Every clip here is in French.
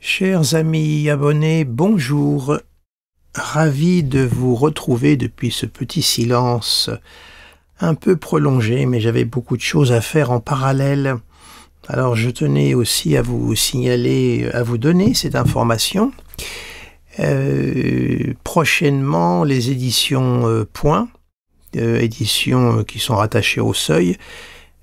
Chers amis abonnés, bonjour. Ravi de vous retrouver depuis ce petit silence un peu prolongé, mais j'avais beaucoup de choses à faire en parallèle. Alors je tenais aussi à vous signaler, à vous donner cette information. Prochainement, les éditions Point, éditions qui sont rattachées au Seuil,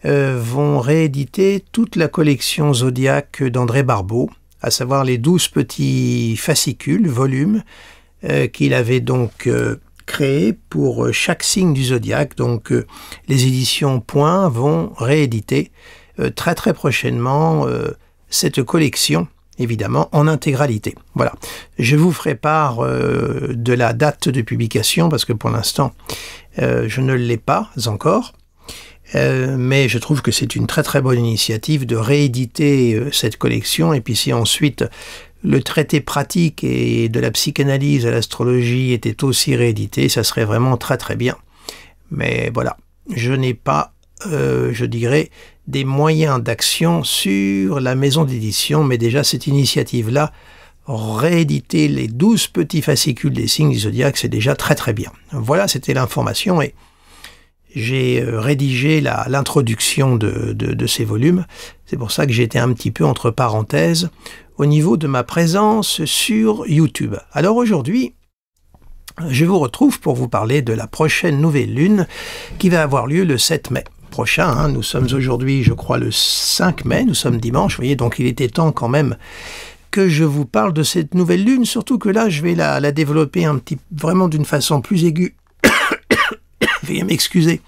vont rééditer toute la collection Zodiac d'André Barbeau, à savoir les 12 petits fascicules, volumes, qu'il avait donc créés pour chaque signe du zodiaque. Donc les éditions Point vont rééditer très prochainement cette collection, évidemment en intégralité. Voilà, je vous ferai part de la date de publication, parce que pour l'instant je ne l'ai pas encore. Mais je trouve que c'est une très bonne initiative de rééditer cette collection, et puis si ensuite le traité pratique et de la psychanalyse à l'astrologie était aussi réédité, ça serait vraiment très bien. Mais voilà, je n'ai pas, je dirais, des moyens d'action sur la maison d'édition, mais déjà cette initiative-là, rééditer les 12 petits fascicules des signes du zodiaque, c'est déjà très bien. Voilà, c'était l'information, et j'ai rédigé l'introduction de ces volumes. C'est pour ça que j'étais un petit peu entre parenthèses au niveau de ma présence sur YouTube. Alors aujourd'hui, je vous retrouve pour vous parler de la prochaine nouvelle lune qui va avoir lieu le 7 mai prochain. Hein. Nous sommes aujourd'hui, je crois, le 5 mai, nous sommes dimanche, vous voyez, donc il était temps quand même que je vous parle de cette nouvelle lune, surtout que là, je vais la développer vraiment d'une façon plus aiguë. Veuillez m'excuser.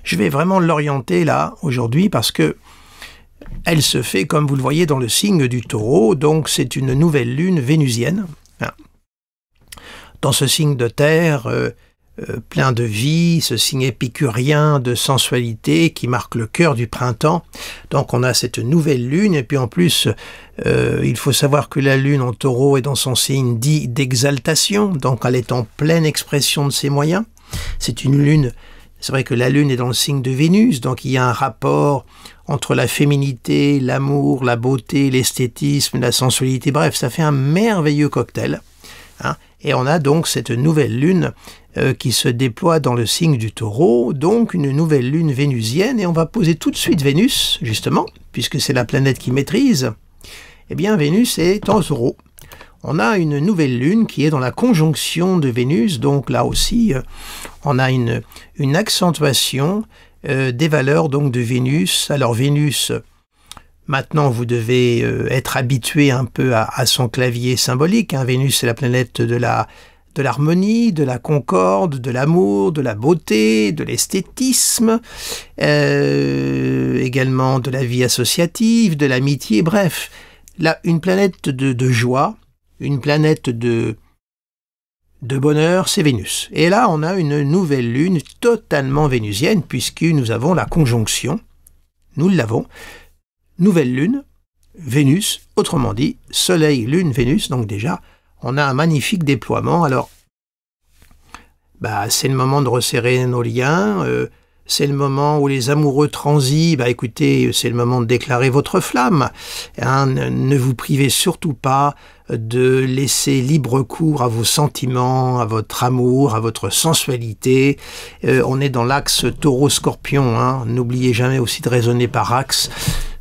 Je vais vraiment l'orienter là, aujourd'hui, parce que elle se fait, comme vous le voyez, dans le signe du Taureau, donc c'est une nouvelle lune vénusienne. Dans ce signe de terre, plein de vie, ce signe épicurien de sensualité qui marque le cœur du printemps. Donc on a cette nouvelle lune, et puis en plus, il faut savoir que la lune en Taureau est dans son signe dit d'exaltation, donc elle est en pleine expression de ses moyens. C'est une lune, c'est vrai que la lune est dans le signe de Vénus, donc il y a un rapport entre la féminité, l'amour, la beauté, l'esthétisme, la sensualité, bref, ça fait un merveilleux cocktail. Hein. Et on a donc cette nouvelle lune qui se déploie dans le signe du Taureau, donc une nouvelle lune vénusienne, et on va poser tout de suite Vénus, justement, puisque c'est la planète qui maîtrise. Eh bien, Vénus est en Taureau. On a une nouvelle lune qui est dans la conjonction de Vénus, donc là aussi, on a une accentuation des valeurs donc de Vénus. Alors Vénus, maintenant vous devez être habitué un peu à son clavier symbolique. Hein. Vénus, c'est la planète de l'harmonie, de la concorde, de l'amour, de la beauté, de l'esthétisme, également de la vie associative, de l'amitié, bref, là, une planète de joie, une planète de bonheur, c'est Vénus. Et là, on a une nouvelle lune totalement vénusienne, puisque nous avons la conjonction, nous l'avons, nouvelle lune, Vénus, autrement dit, Soleil, Lune, Vénus, donc déjà, on a un magnifique déploiement. Alors, c'est le moment de resserrer nos liens, c'est le moment où les amoureux transis, écoutez, c'est le moment de déclarer votre flamme. Hein, ne vous privez surtout pas de laisser libre cours à vos sentiments, à votre amour, à votre sensualité. On est dans l'axe Taureau-Scorpion, hein, n'oubliez jamais aussi de raisonner par axe.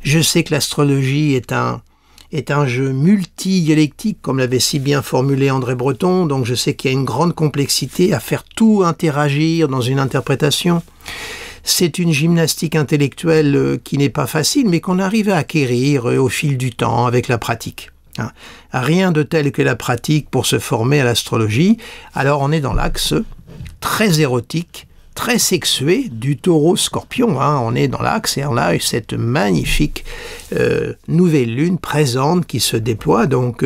Je sais que l'astrologie est un jeu multidialectique, comme l'avait si bien formulé André Breton, donc je sais qu'il y a une grande complexité à faire tout interagir dans une interprétation. C'est une gymnastique intellectuelle qui n'est pas facile, mais qu'on arrive à acquérir au fil du temps, avec la pratique. Hein. Rien de tel que la pratique pour se former à l'astrologie. Alors on est dans l'axe très érotique, très sexué du Taureau-Scorpion. Hein. On est dans l'axe et on a cette magnifique nouvelle lune présente qui se déploie. Donc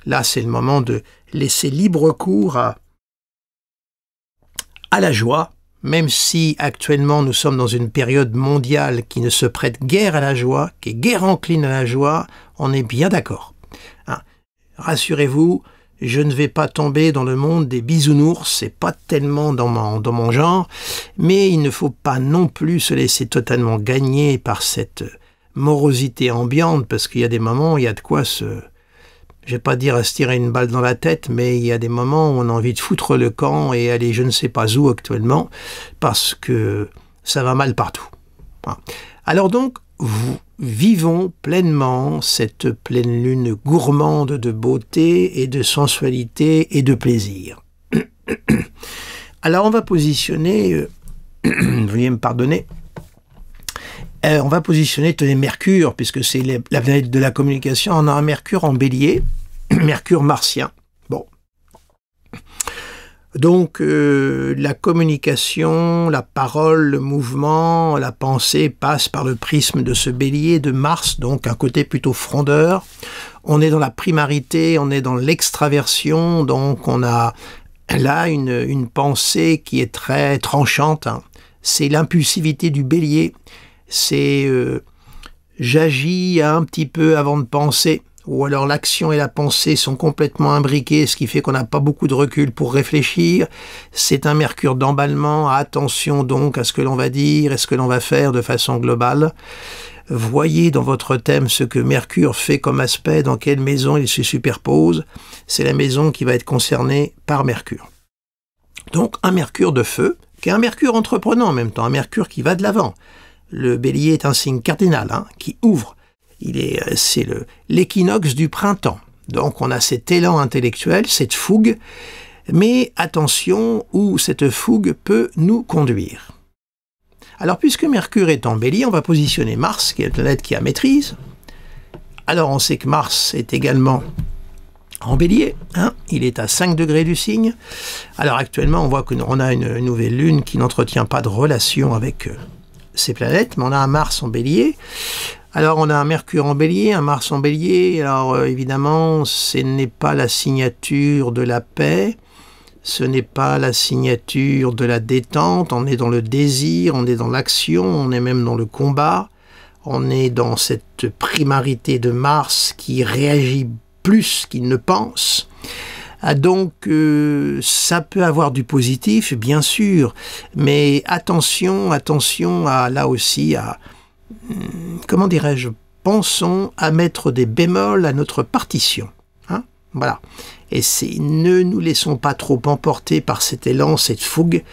là, c'est le moment de laisser libre cours à la joie, même si actuellement nous sommes dans une période mondiale qui ne se prête guère à la joie, qui est guère encline à la joie, on est bien d'accord. Hein. Rassurez-vous, je ne vais pas tomber dans le monde des bisounours, c'est pas tellement dans mon genre, mais il ne faut pas non plus se laisser totalement gagner par cette morosité ambiante, parce qu'il y a des moments où il y a de quoi se... Je vais pas dire à se tirer une balle dans la tête, mais il y a des moments où on a envie de foutre le camp et aller je ne sais pas où actuellement, parce que ça va mal partout. Voilà. Alors donc, vivons pleinement cette pleine lune gourmande de beauté et de sensualité et de plaisir. Alors on va positionner, veuillez me pardonner, on va positionner, tenez, Mercure, puisque c'est la planète de la communication. On a un Mercure en bélier, Mercure martien. Bon. Donc, la communication, la parole, le mouvement, la pensée passe par le prisme de ce bélier de Mars, donc un côté plutôt frondeur. On est dans la primarité, on est dans l'extraversion, donc on a là une pensée qui est très tranchante. Hein. C'est l'impulsivité du bélier. C'est j'agis un petit peu avant de penser, ou alors l'action et la pensée sont complètement imbriquées, ce qui fait qu'on n'a pas beaucoup de recul pour réfléchir. C'est un Mercure d'emballement, attention donc à ce que l'on va dire et ce que l'on va faire de façon globale. Voyez dans votre thème ce que Mercure fait comme aspect, dans quelle maison il se superpose. C'est la maison qui va être concernée par Mercure. Donc un Mercure de feu, qui est un Mercure entreprenant en même temps, un Mercure qui va de l'avant. Le bélier est un signe cardinal, hein, qui ouvre. C'est l'équinoxe du printemps. Donc on a cet élan intellectuel, cette fougue, mais attention où cette fougue peut nous conduire. Alors puisque Mercure est en bélier, on va positionner Mars, qui est la planète qui a maîtrise. Alors on sait que Mars est également en bélier, hein, il est à 5 degrés du signe. Alors actuellement on voit qu'on a une nouvelle lune qui n'entretient pas de relation avec ces planètes, mais on a un Mars en bélier. Alors on a un Mercure en bélier, un Mars en bélier. Alors évidemment, ce n'est pas la signature de la paix, ce n'est pas la signature de la détente. On est dans le désir, on est dans l'action, on est même dans le combat. On est dans cette primarité de Mars qui réagit plus qu'il ne pense. Donc ça peut avoir du positif, bien sûr, mais attention à là aussi à, comment dirais-je, pensons à mettre des bémols à notre partition. Hein, voilà. Et ne nous laissons pas trop emporter par cet élan, cette fougue,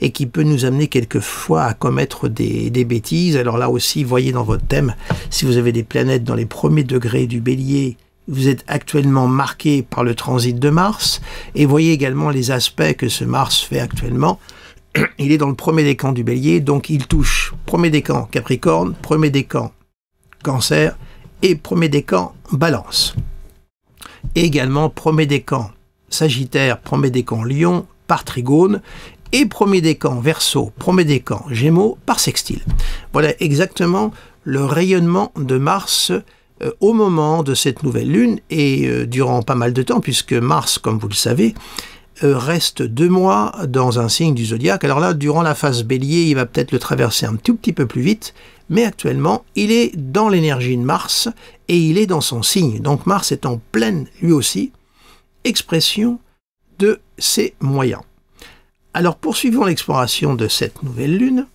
et qui peut nous amener quelquefois à commettre des bêtises. Alors là aussi, voyez dans votre thème, si vous avez des planètes dans les premiers degrés du bélier, vous êtes actuellement marqué par le transit de Mars, et voyez également les aspects que ce Mars fait actuellement. Il est dans le premier décan du bélier, donc il touche premier décan Capricorne, premier décan Cancer, et premier décan Balance. Et également premier décan Sagittaire, premier décan Lion, par trigone, et premier décan Verseau, premier décan Gémeaux, par sextile. Voilà exactement le rayonnement de Mars au moment de cette nouvelle lune et durant pas mal de temps, puisque Mars, comme vous le savez, reste 2 mois dans un signe du zodiaque. Alors là, durant la phase bélier, il va peut-être le traverser un tout petit peu plus vite, mais actuellement, il est dans l'énergie de Mars et il est dans son signe. Donc Mars est en pleine, lui aussi, expression de ses moyens. Alors poursuivons l'exploration de cette nouvelle lune.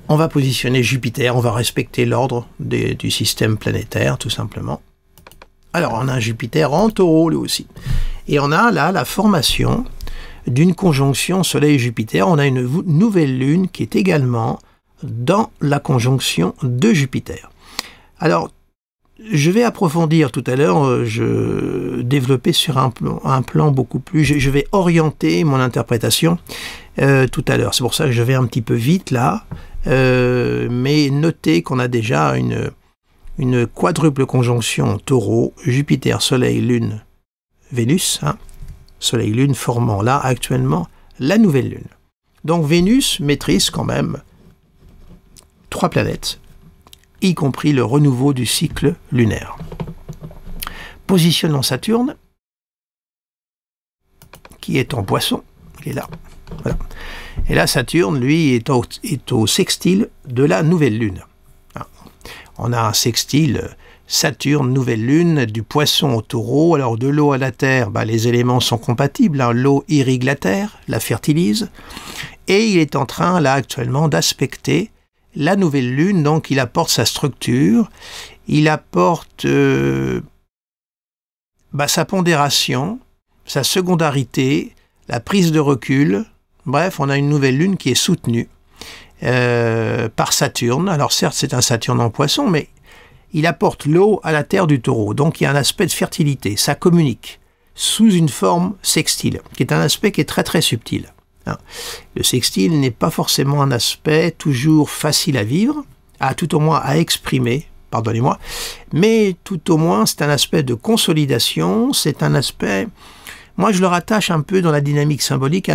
On va positionner Jupiter, on va respecter l'ordre du système planétaire, tout simplement. Alors, on a un Jupiter en taureau, lui aussi. Et on a là la formation d'une conjonction Soleil-Jupiter. On a une nouvelle lune qui est également dans la conjonction de Jupiter. Alors, je vais approfondir tout à l'heure, développer sur un plan beaucoup plus... Je vais orienter mon interprétation tout à l'heure. C'est pour ça que je vais un petit peu vite là. Mais notez qu'on a déjà une quadruple conjonction taureau, Jupiter, Soleil, Lune, Vénus, hein, Soleil, Lune formant là actuellement la nouvelle Lune. Donc Vénus maîtrise quand même 3 planètes, y compris le renouveau du cycle lunaire. Positionnons Saturne, qui est en Poisson, il est là. Voilà. Et là, Saturne, lui, est au sextile de la nouvelle lune. On a un sextile Saturne, nouvelle lune, du Poisson au Taureau. Alors, de l'eau à la terre, les éléments sont compatibles. Hein. L'eau irrigue la terre, la fertilise. Et il est en train, là, actuellement, d'aspecter la nouvelle lune, donc il apporte sa structure, il apporte sa pondération, sa secondarité, la prise de recul. Bref, on a une nouvelle lune qui est soutenue par Saturne. Alors certes, c'est un Saturne en Poisson, mais il apporte l'eau à la terre du Taureau. Donc il y a un aspect de fertilité, ça communique sous une forme sextile, qui est un aspect qui est très très subtil. Le sextile n'est pas forcément un aspect toujours facile à vivre, tout au moins à exprimer, pardonnez-moi, mais tout au moins c'est un aspect de consolidation, c'est un aspect, moi je le rattache un peu dans la dynamique symbolique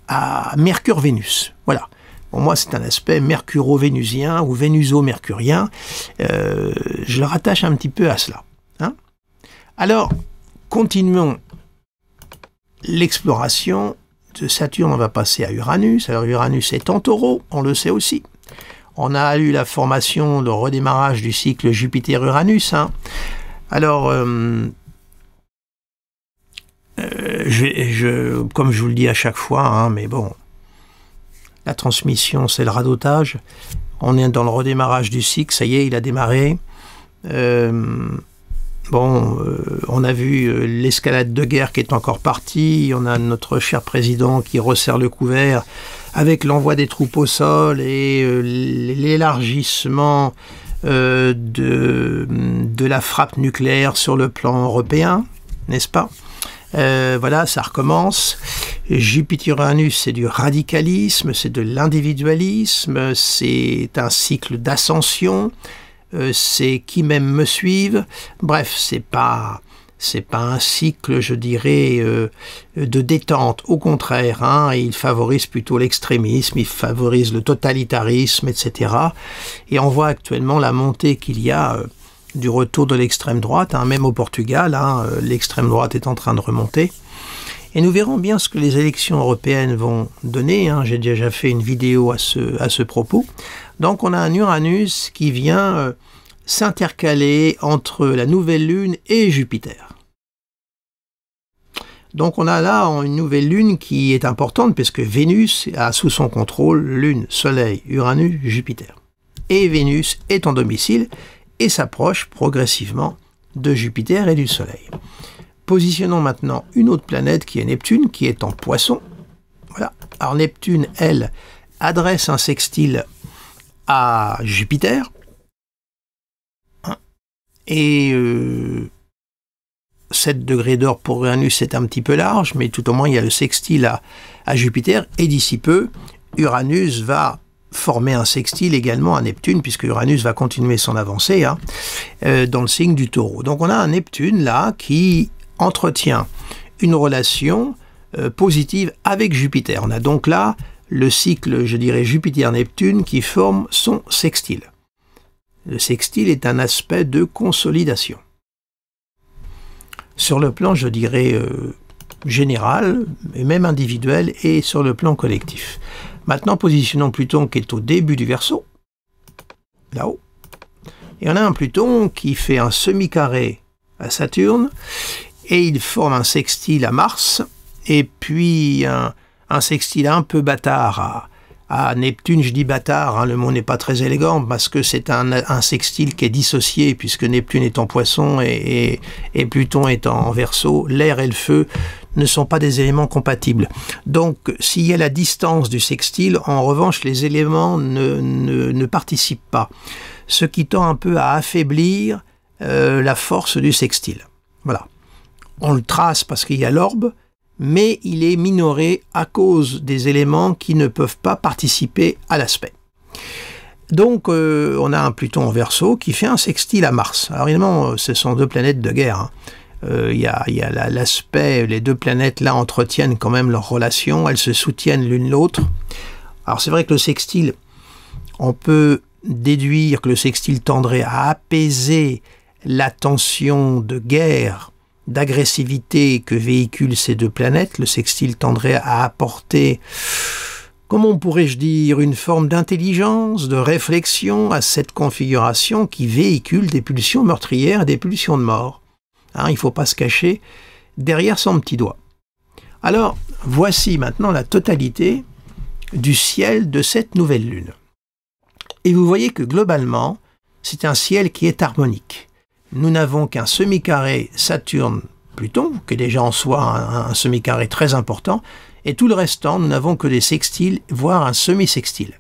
à Mercure-Vénus, voilà. Pour moi c'est un aspect mercuro-vénusien ou vénuso-mercurien, je le rattache un petit peu à cela. Alors, continuons l'exploration de Saturne, on va passer à Uranus. Alors Uranus est en Taureau, on le sait aussi. On a eu la formation, le redémarrage du cycle Jupiter-Uranus. Alors, comme je vous le dis à chaque fois, mais bon, la transmission c'est le radotage. On est dans le redémarrage du cycle, ça y est, il a démarré. On a vu l'escalade de guerre qui est encore partie, on a notre cher président qui resserre le couvert avec l'envoi des troupes au sol et l'élargissement de la frappe nucléaire sur le plan européen, n'est-ce pas? Voilà, ça recommence. Jupiter-Uranus, c'est du radicalisme, c'est de l'individualisme, c'est un cycle d'ascension. C'est qui m'aime me suive. Bref, c'est pas un cycle, je dirais, de détente. Au contraire, il favorise plutôt l'extrémisme, il favorise le totalitarisme, etc. Et on voit actuellement la montée qu'il y a du retour de l'extrême droite, même au Portugal, l'extrême droite est en train de remonter. Et nous verrons bien ce que les élections européennes vont donner. J'ai déjà fait une vidéo à ce propos. Donc on a un Uranus qui vient s'intercaler entre la nouvelle lune et Jupiter. Donc on a là une nouvelle lune qui est importante puisque Vénus a sous son contrôle Lune, Soleil, Uranus, Jupiter. Et Vénus est en domicile et s'approche progressivement de Jupiter et du Soleil. Positionnons maintenant une autre planète qui est Neptune, qui est en Poisson. Voilà. Alors Neptune, elle, adresse un sextile à Jupiter. Et 7 degrés d'or pour Uranus, c'est un petit peu large, mais tout au moins il y a le sextile à Jupiter. Et d'ici peu, Uranus va former un sextile également à Neptune, puisque Uranus va continuer son avancée dans le signe du Taureau. Donc on a un Neptune là qui entretient une relation positive avec Jupiter. On a donc là le cycle, je dirais, Jupiter-Neptune qui forme son sextile. Le sextile est un aspect de consolidation. Sur le plan, je dirais, général, et même individuel, et sur le plan collectif. Maintenant, positionnons Pluton qui est au début du Verseau, là-haut. Et on a un Pluton qui fait un semi-carré à Saturne, et il forme un sextile à Mars, et puis un sextile un peu bâtard à Neptune. Je dis bâtard, le mot n'est pas très élégant, parce que c'est un sextile qui est dissocié, puisque Neptune est en Poisson et Pluton est en Verseau. L'air et le feu ne sont pas des éléments compatibles. Donc, s'il y a la distance du sextile, en revanche, les éléments ne participent pas, ce qui tend un peu à affaiblir la force du sextile. Voilà. On le trace parce qu'il y a l'orbe, mais il est minoré à cause des éléments qui ne peuvent pas participer à l'aspect. Donc, on a un Pluton en Verseau qui fait un sextile à Mars. Alors, évidemment, ce sont deux planètes de guerre. Il y a l'aspect, les deux planètes là entretiennent quand même leur relation, elles se soutiennent l'une l'autre. Alors, c'est vrai que le sextile, on peut déduire que le sextile tendrait à apaiser la tension de guerre, d'agressivité que véhiculent ces deux planètes. Le sextile tendrait à apporter, comment pourrais-je dire, une forme d'intelligence, de réflexion à cette configuration qui véhicule des pulsions meurtrières et des pulsions de mort. Il ne faut pas se cacher derrière son petit doigt. Alors, voici maintenant la totalité du ciel de cette nouvelle lune. Et vous voyez que globalement, c'est un ciel qui est harmonique. Nous n'avons qu'un semi-carré Saturne-Pluton, qui est déjà en soi un semi-carré très important, et tout le restant, nous n'avons que des sextiles, voire un semi-sextile.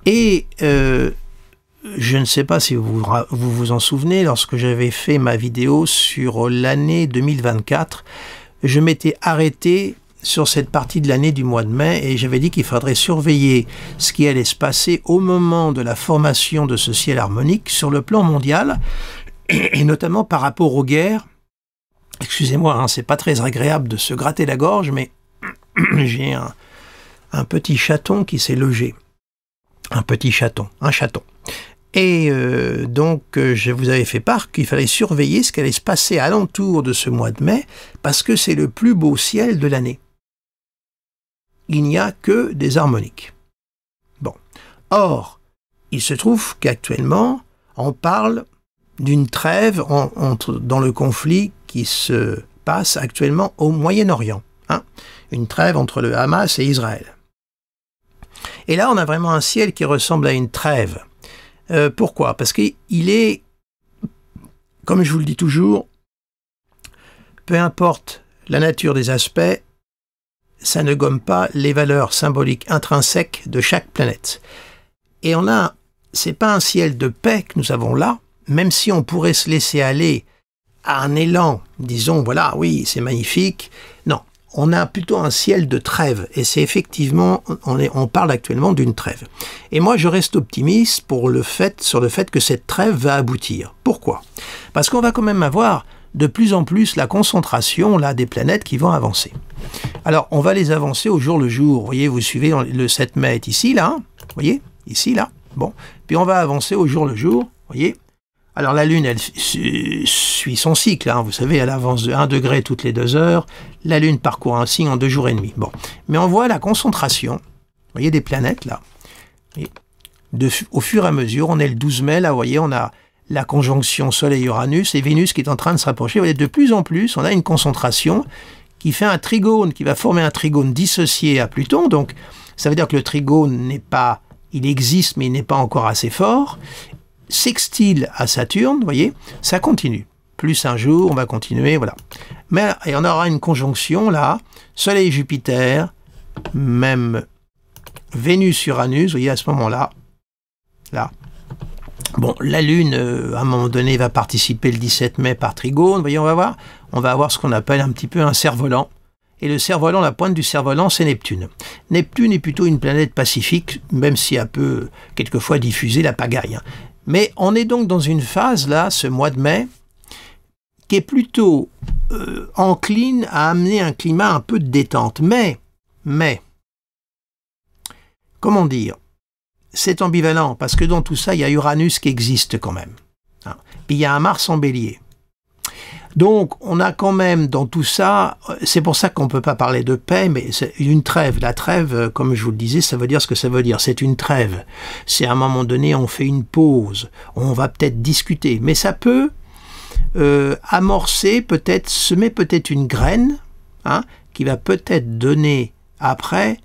Et je ne sais pas si vous vous en souvenez, lorsque j'avais fait ma vidéo sur l'année 2024, je m'étais arrêté sur cette partie de l'année du mois de mai et j'avais dit qu'il faudrait surveiller ce qui allait se passer au moment de la formation de ce ciel harmonique sur le plan mondial et notamment par rapport aux guerres. Excusez-moi, hein, c'est pas très agréable de se gratter la gorge, mais j'ai un petit chaton qui s'est logé. Un petit chaton, un chaton. Et donc, je vous avais fait part qu'il fallait surveiller ce qui allait se passer alentour de ce mois de mai, parce que c'est le plus beau ciel de l'année. Il n'y a que des harmoniques. Bon. Or, il se trouve qu'actuellement, on parle d'une trêve dans le conflit qui se passe actuellement au Moyen-Orient. Hein, une trêve entre le Hamas et Israël. Et là, on a vraiment un ciel qui ressemble à une trêve. Pourquoi? Parce qu'il est, comme je vous le dis toujours, peu importe la nature des aspects, ça ne gomme pas les valeurs symboliques intrinsèques de chaque planète. Et c'est pas un ciel de paix que nous avons là, même si on pourrait se laisser aller à un élan, disons, voilà, oui, c'est magnifique. Non, on a plutôt un ciel de trêve, et c'est effectivement, on parle actuellement d'une trêve. Et moi, je reste optimiste sur le fait que cette trêve va aboutir. Pourquoi? Parce qu'on va quand même avoir de plus en plus la concentration là, des planètes qui vont avancer. Alors, on va les avancer au jour le jour. Vous voyez, vous suivez, le 7 mai est ici, là. Hein, vous voyez, ici, là. Bon. Puis on va avancer au jour le jour. Vous voyez. Alors, la Lune, elle suit son cycle. Hein, vous savez, elle avance de 1 degré toutes les 2 heures. La Lune parcourt un signe en 2 jours et demi. Bon. Mais on voit la concentration. Vous voyez, des planètes, là. Et au fur et à mesure, on est le 12 mai, là, vous voyez, on a la conjonction Soleil-Uranus et Vénus qui est en train de se rapprocher. Vous voyez, de plus en plus, on a une concentration qui fait un trigone, qui va former un trigone dissocié à Pluton. Donc, ça veut dire que le trigone n'est pas, il existe, mais il n'est pas encore assez fort. Sextile à Saturne, vous voyez, ça continue. Plus un jour, on va continuer, voilà. Mais et on aura une conjonction, là, Soleil-Jupiter, même Vénus-Uranus, vous voyez, à ce moment-là, là. Bon, la Lune, à un moment donné, va participer le 17 mai par trigone. Vous voyez, on va avoir ce qu'on appelle un petit peu un cerf-volant. Et le cerf-volant, la pointe du cerf-volant, c'est Neptune. Neptune est plutôt une planète pacifique, même si elle peut quelquefois diffuser la pagaille. Mais on est donc dans une phase, là, ce mois de mai, qui est plutôt encline à amener un climat un peu de détente. Mais, comment dire? C'est ambivalent, parce que dans tout ça, il y a Uranus qui existe quand même. Hein. Puis il y a un Mars en bélier. Donc, on a quand même dans tout ça, c'est pour ça qu'on ne peut pas parler de paix, mais c'est une trêve. La trêve, comme je vous le disais, ça veut dire ce que ça veut dire. C'est une trêve. C'est à un moment donné, on fait une pause. On va peut-être discuter. Mais ça peut amorcer, peut-être, semer peut-être une graine, hein, qui va peut-être donner après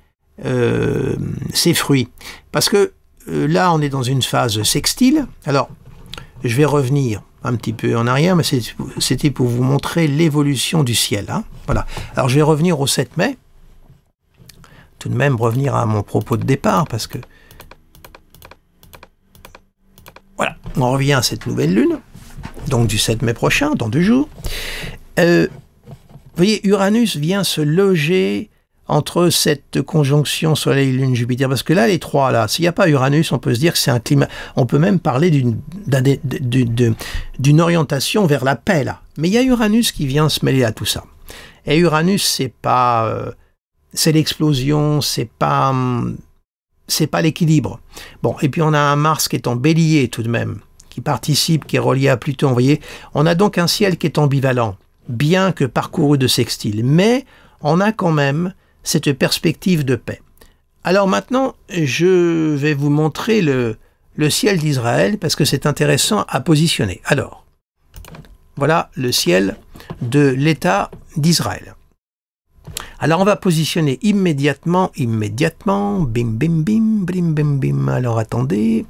ses fruits. Parce que là, on est dans une phase sextile. Alors, je vais revenir un petit peu en arrière, mais c'était pour vous montrer l'évolution du ciel. Hein. Voilà. Alors, je vais revenir au 7 mai. Tout de même, revenir à mon propos de départ, parce que... Voilà, on revient à cette nouvelle lune, donc du 7 mai prochain, dans 2 jours. Vous voyez, Uranus vient se loger entre cette conjonction Soleil-Lune-Jupiter, parce que là, les trois, là, s'il n'y a pas Uranus, on peut se dire que c'est un climat, on peut même parler d'une orientation vers la paix, là. Mais il y a Uranus qui vient se mêler à tout ça. Et Uranus, c'est pas, c'est l'explosion, c'est pas l'équilibre. Bon, et puis on a un Mars qui est en bélier tout de même, qui participe, qui est relié à Pluton, vous voyez. On a donc un ciel qui est ambivalent, bien que parcouru de sextiles, mais on a quand même cette perspective de paix. Alors maintenant, je vais vous montrer le ciel d'Israël, parce que c'est intéressant à positionner. Alors, voilà le ciel de l'État d'Israël. Alors on va positionner immédiatement, bim, bim, bim, bim, bim, bim. Alors attendez,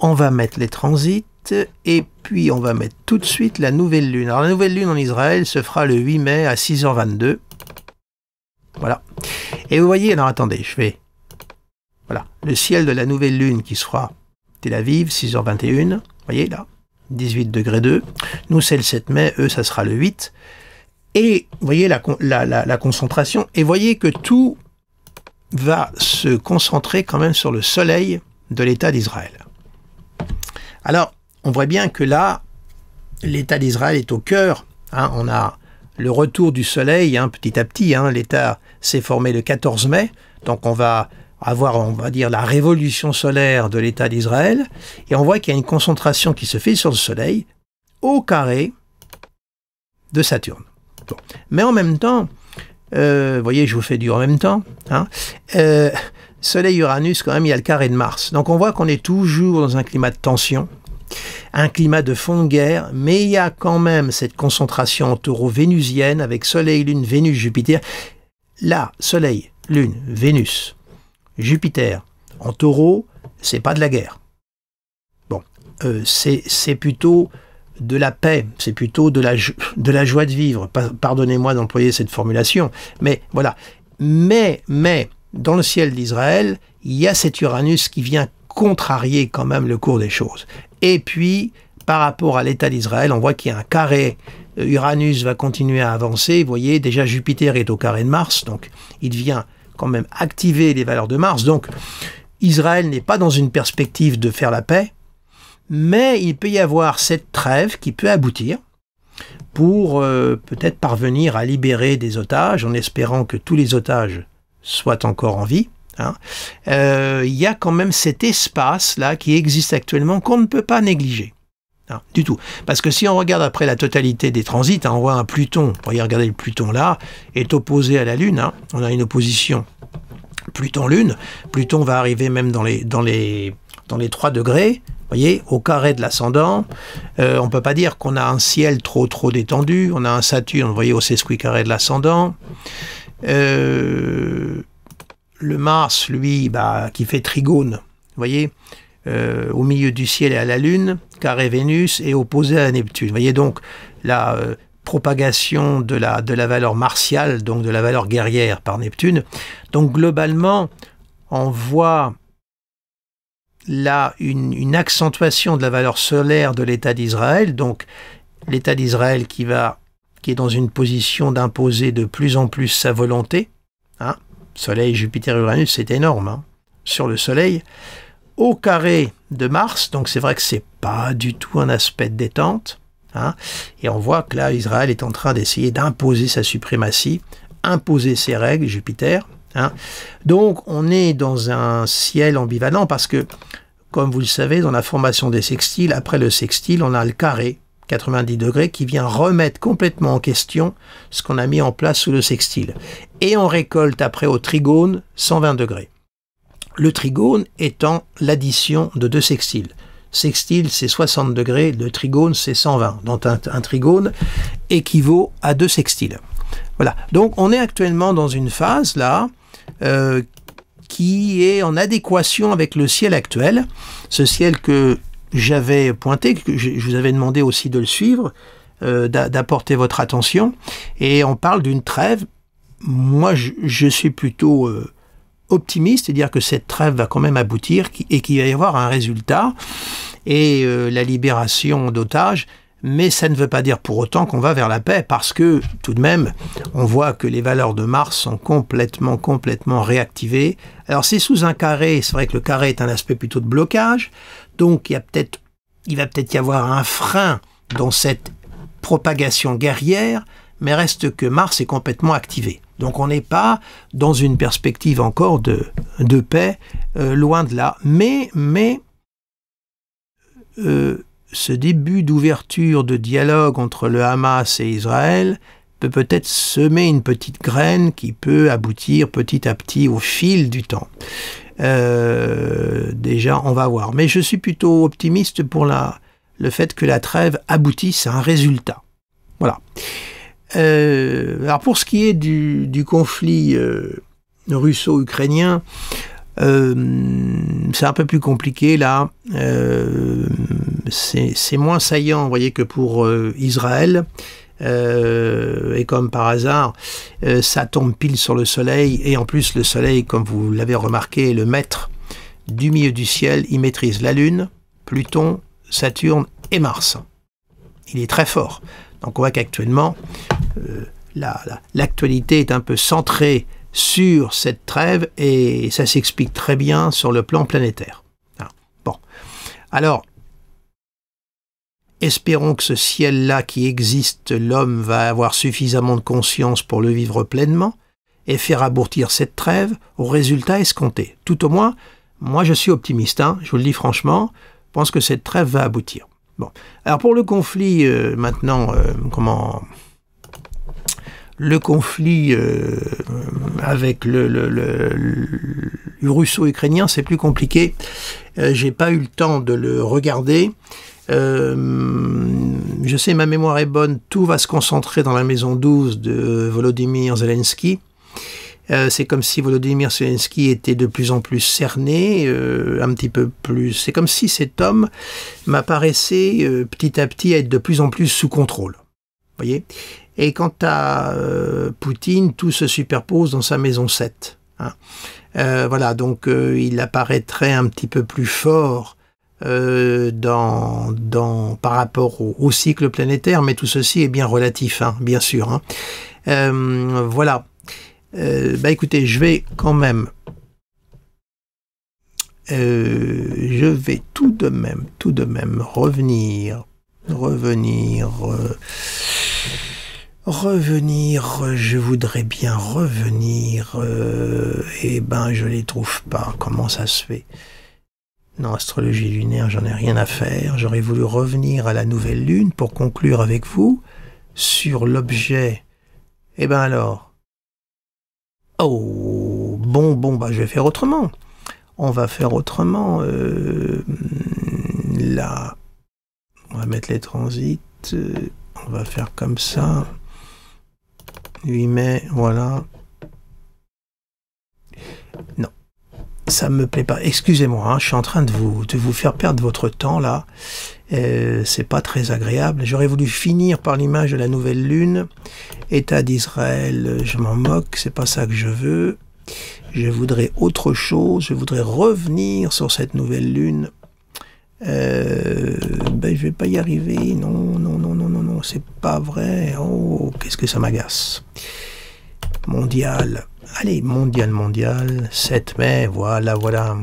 on va mettre les transits et puis on va mettre tout de suite la nouvelle lune. Alors la nouvelle lune en Israël se fera le 8 mai à 6h22. Voilà. Et vous voyez, alors attendez, je fais... Voilà, le ciel de la nouvelle lune qui sera Tel Aviv, 6h21. Vous voyez là, 18 degrés 2. Nous c'est le 7 mai, eux ça sera le 8. Et vous voyez la concentration, et voyez que tout va se concentrer quand même sur le soleil de l'État d'Israël. Alors, on voit bien que là, l'État d'Israël est au cœur. Hein, on a le retour du soleil, hein, petit à petit. Hein, l'État s'est formé le 14 mai, donc on va avoir, on va dire, la révolution solaire de l'État d'Israël, et on voit qu'il y a une concentration qui se fait sur le soleil au carré de Saturne. Bon. Mais en même temps, vous voyez, je vous fais du en même temps, hein, Soleil-Uranus, quand même, il y a le carré de Mars. Donc on voit qu'on est toujours dans un climat de tension, un climat de fond de guerre, mais il y a quand même cette concentration en taureau vénusienne avec Soleil, Lune, Vénus, Jupiter. Là, Soleil, Lune, Vénus, Jupiter en taureau, c'est pas de la guerre. Bon, c'est plutôt de la paix, c'est plutôt de la joie de vivre. Pardonnez-moi d'employer cette formulation, mais voilà. Mais, dans le ciel d'Israël, il y a cet Uranus qui vient contrarier quand même le cours des choses. Et puis, par rapport à l'État d'Israël, on voit qu'il y a un carré. Uranus va continuer à avancer. Vous voyez, déjà Jupiter est au carré de Mars, donc il vient quand même activer les valeurs de Mars. Donc, Israël n'est pas dans une perspective de faire la paix, mais il peut y avoir cette trêve qui peut aboutir pour peut-être parvenir à libérer des otages, en espérant que tous les otages soient encore en vie. Hein. Il y a quand même cet espace-là qui existe actuellement qu'on ne peut pas négliger. Hein, du tout. Parce que si on regarde après la totalité des transits, hein, on voit un Pluton, regardez le Pluton là, est opposé à la Lune. Hein. On a une opposition Pluton-Lune. Pluton va arriver même dans les 3 degrés. Vous voyez, au carré de l'ascendant, on ne peut pas dire qu'on a un ciel trop détendu. On a un Saturne, vous voyez, au sesquicarré de l'ascendant. Le Mars, lui, qui fait trigone, vous voyez, au milieu du ciel et à la Lune, carré Vénus, est opposé à Neptune. Vous voyez donc la propagation de la valeur martiale, donc de la valeur guerrière par Neptune. Donc globalement, on voit là une accentuation de la valeur solaire de l'État d'Israël, donc l'État d'Israël qui est dans une position d'imposer de plus en plus sa volonté. Hein. Soleil, Jupiter, Uranus, c'est énorme hein, sur le Soleil. Au carré de Mars, donc c'est vrai que c'est pas du tout un aspect de détente. Hein, et on voit que là, Israël est en train d'essayer d'imposer sa suprématie, imposer ses règles, Jupiter. Hein. Donc on est dans un ciel ambivalent parce que, comme vous le savez, dans la formation des sextiles, après le sextile, on a le carré, 90 degrés, qui vient remettre complètement en question ce qu'on a mis en place sous le sextile. Et on récolte après au trigone 120 degrés. Le trigone étant l'addition de 2 sextiles. Sextile, c'est 60 degrés, le trigone, c'est 120. Donc un trigone équivaut à 2 sextiles. Voilà. Donc on est actuellement dans une phase là qui est en adéquation avec le ciel actuel. Ce ciel que j'avais pointé, que je vous avais demandé aussi de le suivre, d'apporter votre attention. Et on parle d'une trêve. Moi, je suis plutôt optimiste, c'est-à-dire que cette trêve va quand même aboutir et qu'il va y avoir un résultat et la libération d'otages. Mais ça ne veut pas dire pour autant qu'on va vers la paix, parce que tout de même, on voit que les valeurs de Mars sont complètement réactivées. Alors c'est sous un carré, c'est vrai que le carré est un aspect plutôt de blocage, donc il va peut-être y avoir un frein dans cette propagation guerrière, mais reste que Mars est complètement activé. Donc on n'est pas dans une perspective encore de paix, loin de là. Mais ce début d'ouverture de dialogue entre le Hamas et Israël peut peut-être semer une petite graine qui peut aboutir petit à petit au fil du temps. Déjà, on va voir. Mais je suis plutôt optimiste pour le fait que la trêve aboutisse à un résultat. Voilà. Alors pour ce qui est du conflit russo-ukrainien, c'est un peu plus compliqué là. C'est moins saillant, vous voyez, que pour Israël. Et comme par hasard, ça tombe pile sur le soleil, et en plus le soleil, comme vous l'avez remarqué, est le maître du milieu du ciel. Il maîtrise la Lune, Pluton, Saturne et Mars. Il est très fort. Donc on voit qu'actuellement, l'actualité est un peu centrée sur cette trêve, et ça s'explique très bien sur le plan planétaire. Bon, alors, espérons que ce ciel-là qui existe, l'homme va avoir suffisamment de conscience pour le vivre pleinement et faire aboutir cette trêve au résultat escompté. Tout au moins, moi je suis optimiste, hein, je vous le dis franchement, je pense que cette trêve va aboutir. Bon, alors pour le conflit, maintenant, le conflit avec le russo-ukrainien, c'est plus compliqué. J'ai pas eu le temps de le regarder. Je sais, ma mémoire est bonne, tout va se concentrer dans la maison 12 de Volodymyr Zelensky. C'est comme si Volodymyr Zelensky était de plus en plus cerné, un petit peu plus... C'est comme si cet homme m'apparaissait petit à petit à être de plus en plus sous contrôle. Vous voyez ? Et quant à Poutine, tout se superpose dans sa maison 7. Hein. Voilà, donc il apparaîtrait un petit peu plus fort par rapport au cycle planétaire, mais tout ceci est bien relatif, hein, bien sûr. Hein. Voilà. Écoutez, je vais quand même... je vais tout de même revenir, je voudrais bien revenir, je les trouve pas, comment ça se fait? Non, astrologie lunaire, j'en ai rien à faire, j'aurais voulu revenir à la nouvelle lune pour conclure avec vous sur l'objet, alors, oh, je vais faire autrement, on va faire autrement, là, on va mettre les transits, on va faire comme ça, 8 mai, voilà. Non, ça me plaît pas. Excusez-moi, hein, je suis en train de vous faire perdre votre temps là. C'est pas très agréable. J'aurais voulu finir par l'image de la nouvelle lune. État d'Israël, je m'en moque, c'est pas ça que je veux. Je voudrais autre chose. Je voudrais revenir sur cette nouvelle lune. Je vais pas y arriver. Non, c'est pas vrai. Oh, qu'est-ce que ça m'agace. Mondial. Allez, mondial, 7 mai, voilà.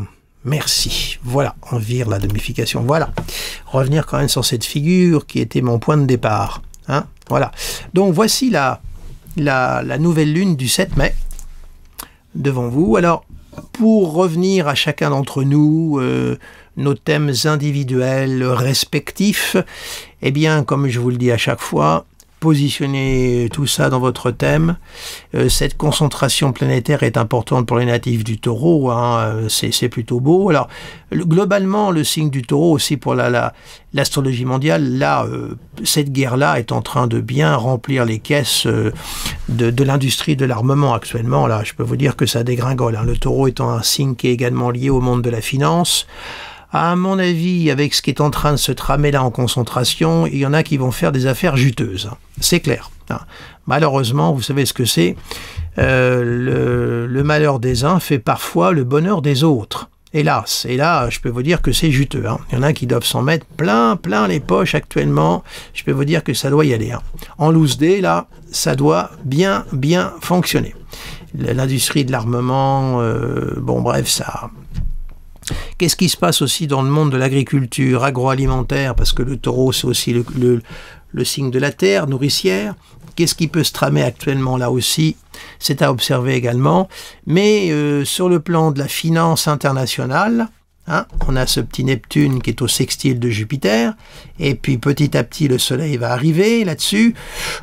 Merci. Voilà, on vire la demification. Voilà. Revenir quand même sur cette figure qui était mon point de départ. Hein, voilà. Donc, voici la nouvelle lune du 7 mai devant vous. Alors, pour revenir à chacun d'entre nous, nos thèmes individuels respectifs, comme je vous le dis à chaque fois, positionnez tout ça dans votre thème. Cette concentration planétaire est importante pour les natifs du Taureau, hein, c'est plutôt beau. Alors, globalement, le signe du Taureau aussi pour l'astrologie mondiale, là, cette guerre-là est en train de bien remplir les caisses de l'industrie de l'armement actuellement. Là, je peux vous dire que ça dégringole, hein. Le Taureau étant un signe qui est également lié au monde de la finance. À mon avis, avec ce qui est en train de se tramer là en concentration, il y en a qui vont faire des affaires juteuses. C'est clair. Malheureusement, vous savez ce que c'est. Le malheur des uns fait parfois le bonheur des autres. Hélas. Et là, je peux vous dire que c'est juteux. Hein. Il y en a qui doivent s'en mettre plein les poches actuellement. Je peux vous dire que ça doit y aller. Hein. En loose day, là, ça doit bien fonctionner. L'industrie de l'armement, bref, ça... Qu'est-ce qui se passe aussi dans le monde de l'agriculture agroalimentaire, parce que le Taureau c'est aussi le signe de la terre nourricière. Qu'est-ce qui peut se tramer actuellement là aussi? C'est à observer également. Mais sur le plan de la finance internationale, hein, on a ce petit Neptune qui est au sextile de Jupiter, et puis petit à petit le Soleil va arriver là-dessus.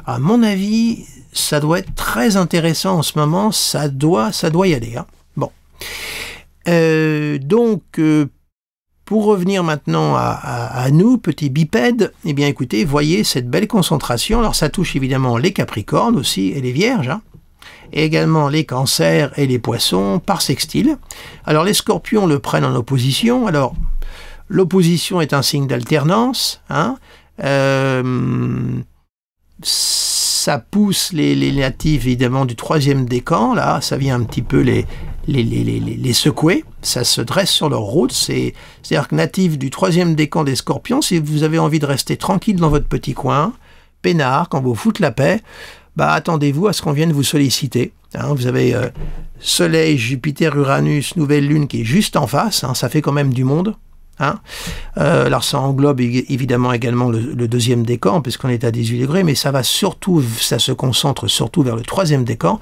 À mon avis, ça doit être très intéressant en ce moment, ça doit y aller. Hein. Bon. Pour revenir maintenant à nous, petits bipèdes, eh bien écoutez, voyez cette belle concentration. Alors ça touche évidemment les Capricornes aussi et les Vierges, hein, et également les Cancers et les Poissons par sextile. Alors les Scorpions le prennent en opposition. Alors l'opposition est un signe d'alternance, hein. Ça pousse les natifs évidemment du 3e décan, là, ça vient un petit peu les secouer, ça se dresse sur leur route, c'est-à-dire que natifs du 3e décan des Scorpions, si vous avez envie de rester tranquille dans votre petit coin, peinard, quand vous foutez la paix, bah attendez-vous à ce qu'on vienne vous solliciter. Hein, vous avez Soleil, Jupiter, Uranus, nouvelle lune qui est juste en face, hein, ça fait quand même du monde. Hein, alors ça englobe évidemment également le 2e décan puisqu'on est à 18 degrés, mais ça va surtout, ça se concentre surtout vers le 3e décan.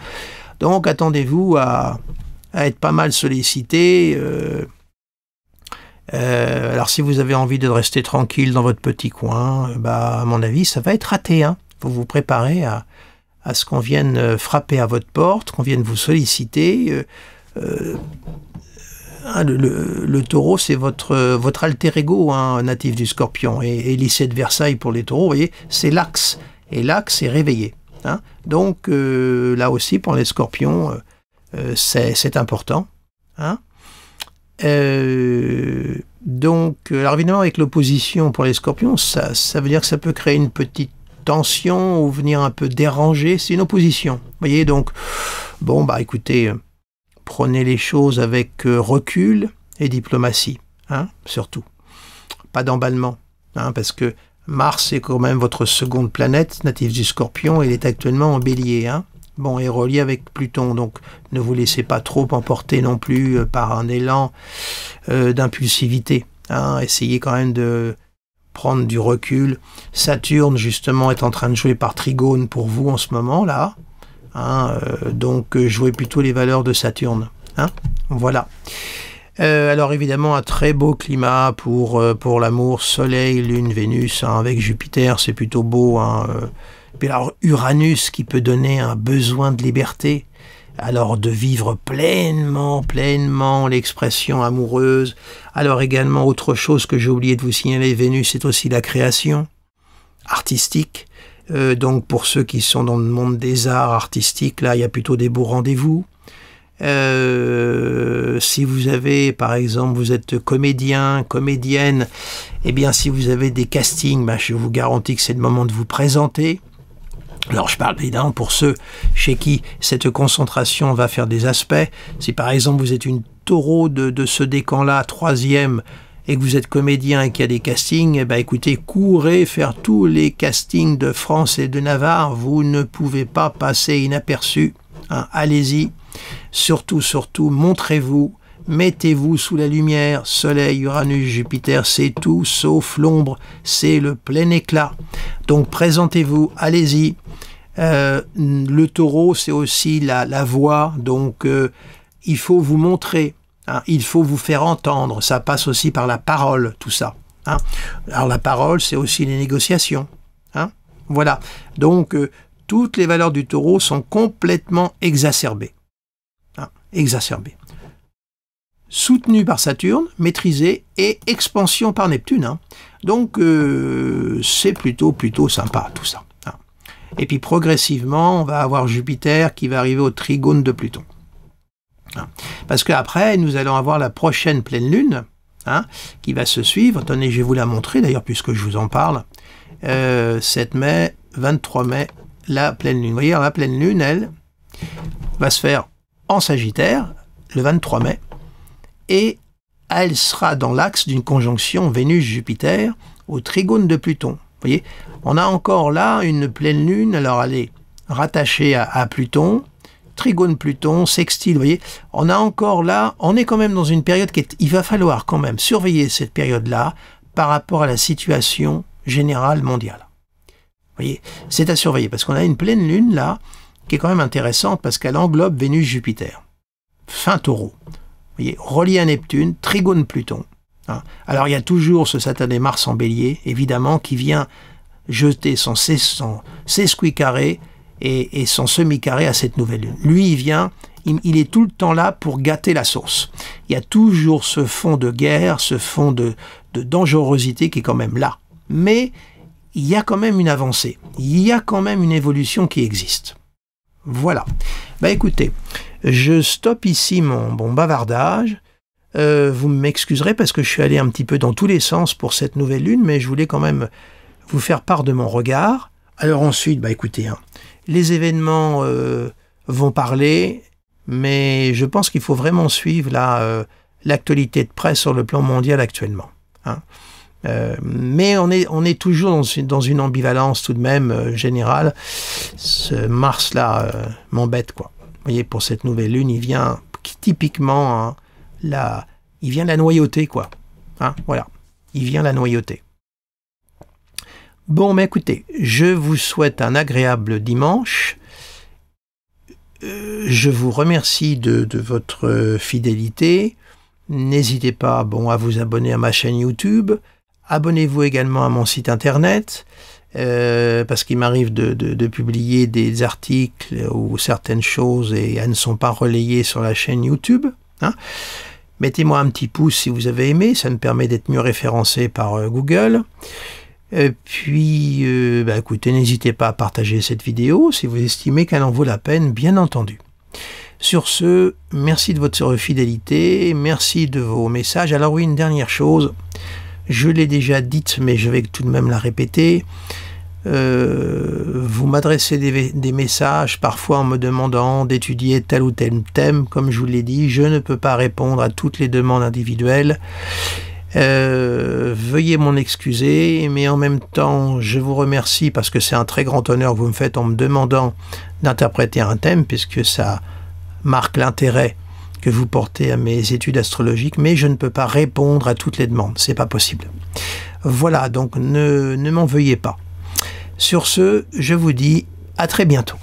Donc attendez-vous à être pas mal sollicité. Alors si vous avez envie de rester tranquille dans votre petit coin, bah à mon avis ça va être raté. Hein. Faut vous préparer à ce qu'on vienne frapper à votre porte, qu'on vienne vous solliciter. Le taureau, c'est votre alter ego, hein, natif du Scorpion. Et lycée de Versailles pour les taureaux, vous voyez, c'est l'axe. Et l'axe est réveillé. Hein. Donc, là aussi, pour les Scorpions, c'est important. Hein. Donc, alors évidemment, avec l'opposition pour les Scorpions, ça veut dire que ça peut créer une petite tension ou venir un peu déranger. C'est une opposition. Vous voyez, donc, bon, bah écoutez... Prenez les choses avec recul et diplomatie, hein, surtout. Pas d'emballement, hein, parce que Mars est quand même votre seconde planète, native du Scorpion, et il est actuellement en Bélier. Hein. Bon, et relié avec Pluton, donc ne vous laissez pas trop emporter non plus par un élan d'impulsivité. Hein. Essayez quand même de prendre du recul. Saturne, justement, est en train de jouer par trigone pour vous en ce moment, là. Hein, donc jouez plutôt les valeurs de Saturne. Hein, voilà. Alors évidemment un très beau climat pour l'amour, Soleil, Lune, Vénus, hein, avec Jupiter, c'est plutôt beau. Hein, puis alors Uranus qui peut donner un besoin de liberté, alors de vivre pleinement l'expression amoureuse. Alors également autre chose que j'ai oublié de vous signaler, Vénus c'est aussi la création artistique. Donc pour ceux qui sont dans le monde des arts artistiques, là il y a plutôt des beaux rendez-vous. Si vous avez, par exemple, vous êtes comédien, comédienne, eh bien si vous avez des castings, bah, je vous garantis que c'est le moment de vous présenter. Alors je parle évidemment pour ceux chez qui cette concentration va faire des aspects. Si par exemple vous êtes une taureau de ce décan-là, 3e, et que vous êtes comédien et qu'il y a des castings, eh ben écoutez, courez faire tous les castings de France et de Navarre, vous ne pouvez pas passer inaperçu, hein, allez-y, surtout, montrez-vous, mettez-vous sous la lumière, Soleil, Uranus, Jupiter, c'est tout sauf l'ombre, c'est le plein éclat, donc présentez-vous, allez-y, le taureau c'est aussi la voix, donc il faut vous montrer. Hein, il faut vous faire entendre, ça passe aussi par la parole, tout ça. Hein. Alors la parole, c'est aussi les négociations. Hein. Voilà, donc toutes les valeurs du taureau sont complètement exacerbées. Hein. Exacerbées. Soutenues par Saturne, maîtrisées, et expansion par Neptune. Hein. Donc c'est plutôt sympa tout ça. Hein. Et puis progressivement, on va avoir Jupiter qui va arriver au trigone de Pluton. Parce qu'après, nous allons avoir la prochaine pleine lune, hein, qui va se suivre. Attendez, je vais vous la montrer d'ailleurs, puisque je vous en parle. 7 mai, 23 mai, la pleine lune. Vous voyez, la pleine lune, elle, va se faire en Sagittaire, le 23 mai, et elle sera dans l'axe d'une conjonction Vénus-Jupiter au trigone de Pluton. Vous voyez, on a encore là une pleine lune, alors elle est rattachée à Pluton, trigone Pluton, sextile, vous voyez, on a encore là, on est quand même dans une période il va falloir quand même surveiller cette période-là par rapport à la situation générale mondiale. Vous voyez, c'est à surveiller, parce qu'on a une pleine lune là, qui est quand même intéressante, parce qu'elle englobe Vénus-Jupiter. Fin taureau. Vous voyez, relié à Neptune, trigone Pluton. Hein. Alors il y a toujours ce Satané Mars en bélier, évidemment, qui vient jeter son sesquicarré et son semi-carré à cette nouvelle lune. Lui, il vient il est tout le temps là pour gâter la sauce. Il y a toujours ce fond de guerre, ce fond de dangerosité qui est quand même là. Mais il y a quand même une avancée, il y a quand même une évolution qui existe. Voilà. Bah écoutez, je stoppe ici mon bavardage. Vous m'excuserez parce que je suis allé un petit peu dans tous les sens pour cette nouvelle lune, mais je voulais quand même vous faire part de mon regard. Alors ensuite, bah écoutez, hein, les événements vont parler, mais je pense qu'il faut vraiment suivre l'actualité de presse sur le plan mondial actuellement. Hein. Mais on est toujours dans une ambivalence tout de même générale. Ce Mars-là m'embête, quoi. Vous voyez, pour cette nouvelle lune, il vient typiquement... Hein, il vient la noyauté, quoi. Hein, voilà. Il vient la noyauté. Bon, mais écoutez, je vous souhaite un agréable dimanche. Je vous remercie de votre fidélité. N'hésitez pas à vous abonner à ma chaîne YouTube. Abonnez-vous également à mon site internet. Parce qu'il m'arrive de publier des articles ou certaines choses et elles ne sont pas relayées sur la chaîne YouTube. Hein. Mettez-moi un petit pouce si vous avez aimé, ça me permet d'être mieux référencé par Google. Et puis, écoutez, n'hésitez pas à partager cette vidéo si vous estimez qu'elle en vaut la peine, bien entendu. Sur ce, merci de votre fidélité, merci de vos messages. Alors oui, une dernière chose, je l'ai déjà dite, mais je vais tout de même la répéter. Vous m'adressez des messages parfois en me demandant d'étudier tel ou tel thème. Comme je vous l'ai dit, je ne peux pas répondre à toutes les demandes individuelles. Veuillez m'en excuser, mais en même temps je vous remercie parce que c'est un très grand honneur que vous me faites en me demandant d'interpréter un thème, puisque ça marque l'intérêt que vous portez à mes études astrologiques, mais je ne peux pas répondre à toutes les demandes, c'est pas possible. Voilà, donc ne m'en veuillez pas. Sur ce, je vous dis à très bientôt.